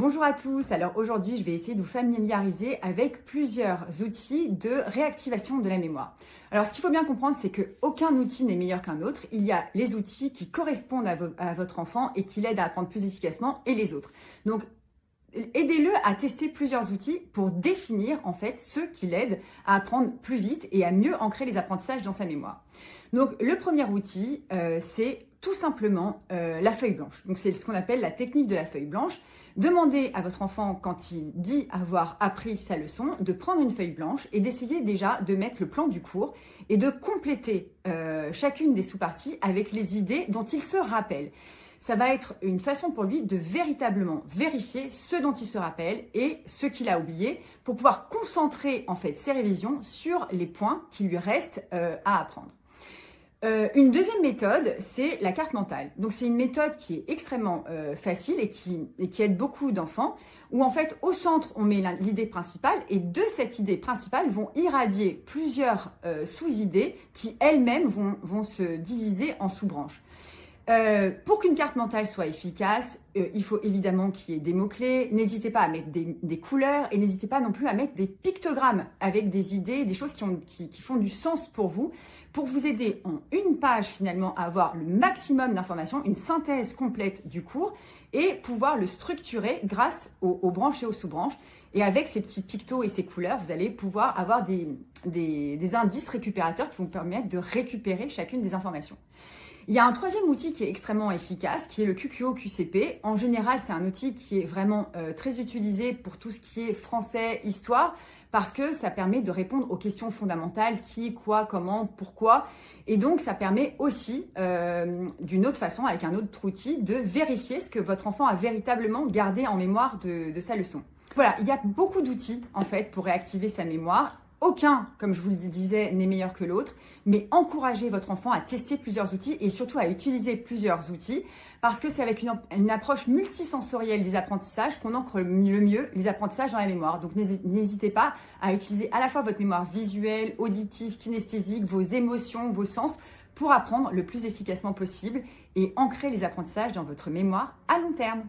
Bonjour à tous, alors aujourd'hui je vais essayer de vous familiariser avec plusieurs outils de réactivation de la mémoire. Alors ce qu'il faut bien comprendre, c'est qu'aucun outil n'est meilleur qu'un autre. Il y a les outils qui correspondent à votre enfant et qui l'aident à apprendre plus efficacement et les autres. Donc aidez-le à tester plusieurs outils pour définir en fait ceux qui l'aident à apprendre plus vite et à mieux ancrer les apprentissages dans sa mémoire. Donc le premier outil, c'est tout simplement la feuille blanche. Donc c'est ce qu'on appelle la technique de la feuille blanche. Demandez à votre enfant, quand il dit avoir appris sa leçon, de prendre une feuille blanche et d'essayer déjà de mettre le plan du cours et de compléter chacune des sous-parties avec les idées dont il se rappelle. Ça va être une façon pour lui de véritablement vérifier ce dont il se rappelle et ce qu'il a oublié pour pouvoir concentrer en fait ses révisions sur les points qui lui restent à apprendre. Une deuxième méthode, c'est la carte mentale. Donc c'est une méthode qui est extrêmement facile et qui aide beaucoup d'enfants, où en fait au centre on met l'idée principale et de cette idée principale vont irradier plusieurs sous-idées qui elles-mêmes vont se diviser en sous-branches. Pour qu'une carte mentale soit efficace, il faut évidemment qu'il y ait des mots-clés. N'hésitez pas à mettre des couleurs et n'hésitez pas non plus à mettre des pictogrammes avec des idées, des choses qui font du sens pour vous aider en une page finalement à avoir le maximum d'informations, une synthèse complète du cours et pouvoir le structurer grâce aux branches et aux sous-branches. Et avec ces petits pictos et ces couleurs, vous allez pouvoir avoir des indices récupérateurs qui vont permettre de récupérer chacune des informations. Il y a un troisième outil qui est extrêmement efficace, qui est le QQO-QCP. En général, c'est un outil qui est vraiment très utilisé pour tout ce qui est français, histoire, parce que ça permet de répondre aux questions fondamentales, qui, quoi, comment, pourquoi. Et donc, ça permet aussi, d'une autre façon, avec un autre outil, de vérifier ce que votre enfant a véritablement gardé en mémoire de sa leçon. Voilà, il y a beaucoup d'outils, en fait, pour réactiver sa mémoire. Aucun, comme je vous le disais, n'est meilleur que l'autre, mais encouragez votre enfant à tester plusieurs outils et surtout à utiliser plusieurs outils parce que c'est avec une approche multisensorielle des apprentissages qu'on ancre le mieux les apprentissages dans la mémoire. Donc n'hésitez pas à utiliser à la fois votre mémoire visuelle, auditive, kinesthésique, vos émotions, vos sens pour apprendre le plus efficacement possible et ancrer les apprentissages dans votre mémoire à long terme.